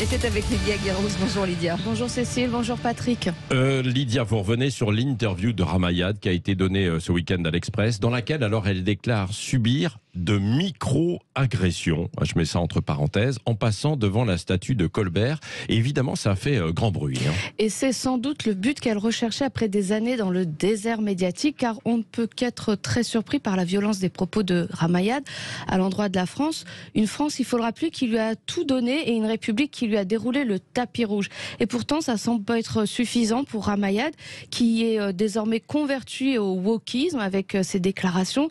Et c'est avec Lydia Guérouz. Bonjour Lydia. Bonjour Cécile, bonjour Patrick. Lydia, vous revenez sur l'interview de Ramayad qui a été donnée ce week-end à l'Express, dans laquelle alors elle déclare subir de micro-agressions, je mets ça entre parenthèses, en passant devant la statue de Colbert. Et évidemment, ça a fait grand bruit. Et c'est sans doute le but qu'elle recherchait après des années dans le désert médiatique, car on ne peut qu'être très surpris par la violence des propos de Ramayad à l'endroit de la France. Une France, il faut le rappeler, qui lui a tout donné et une République qui lui a déroulé le tapis rouge. Et pourtant, ça semble pas être suffisant pour Ramayad, qui est désormais converti au wokisme avec ses déclarations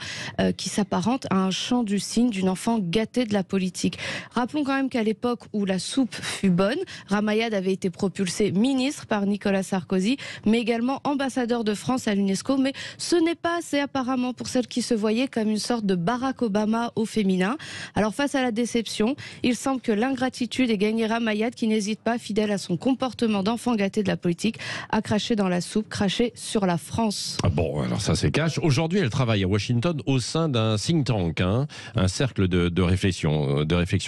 qui s'apparentent à un chant du cygne d'une enfant gâtée de la politique. Rappelons quand même qu'à l'époque où la soupe fut bonne, Ramayad avait été propulsé ministre par Nicolas Sarkozy, mais également ambassadeur de France à l'UNESCO. Mais ce n'est pas assez apparemment pour celle qui se voyait comme une sorte de Barack Obama au féminin. Alors face à la déception, il semble que l'ingratitude ait gagné Ramayad, qui n'hésite pas, fidèle à son comportement d'enfant gâté de la politique, à cracher dans la soupe, cracher sur la France. Ah bon, alors ça c'est cash. Aujourd'hui, elle travaille à Washington au sein d'un think tank, un cercle de réflexion,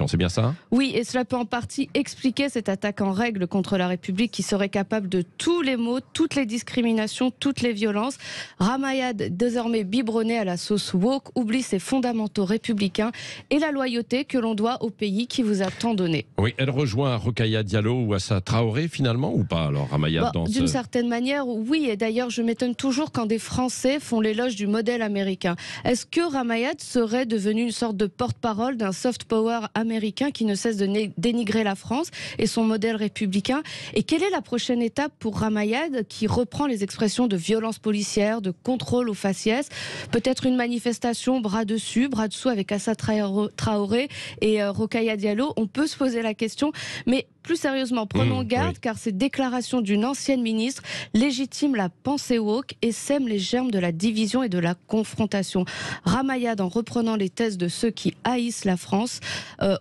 c'est bien ça ? Oui, et cela peut en partie expliquer cette attaque en règle contre la République qui serait capable de tous les maux, toutes les discriminations, toutes les violences. Ramayad, désormais biberonné à la sauce woke, oublie ses fondamentaux républicains et la loyauté que l'on doit au pays qui vous a tant donné. Oui, elle rejoint Rokhaya Diallo ou Assa Traoré finalement, ou pas alors, Ramayad D'une certaine manière, oui. Et d'ailleurs, je m'étonne toujours quand des Français font l'éloge du modèle américain. Est-ce que Ramayad serait devenu une sorte de porte-parole d'un soft power américain qui ne cesse de dénigrer la France et son modèle républicain? Et quelle est la prochaine étape pour Ramayad, qui reprend les expressions de violence policière, de contrôle au faciès? Peut-être une manifestation bras dessus, bras dessous avec Assa Traoré et Rokhaya Diallo? On peut se poser la question, mais plus sérieusement, prenons garde, car ces déclarations d'une ancienne ministre légitiment la pensée woke et sèment les germes de la division et de la confrontation. Ramayad, en reprenant les thèses de ceux qui haïssent la France,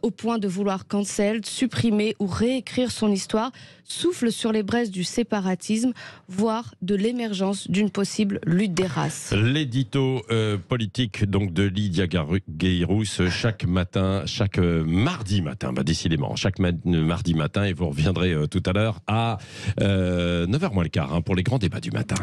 au point de vouloir cancel, supprimer ou réécrire son histoire, souffle sur les braises du séparatisme, voire de l'émergence d'une possible lutte des races. L'édito politique donc de Lydia Guérouz chaque mardi matin, décidément, chaque mardi matin, et vous reviendrez tout à l'heure à 9h moins le quart pour les grands débats du matin.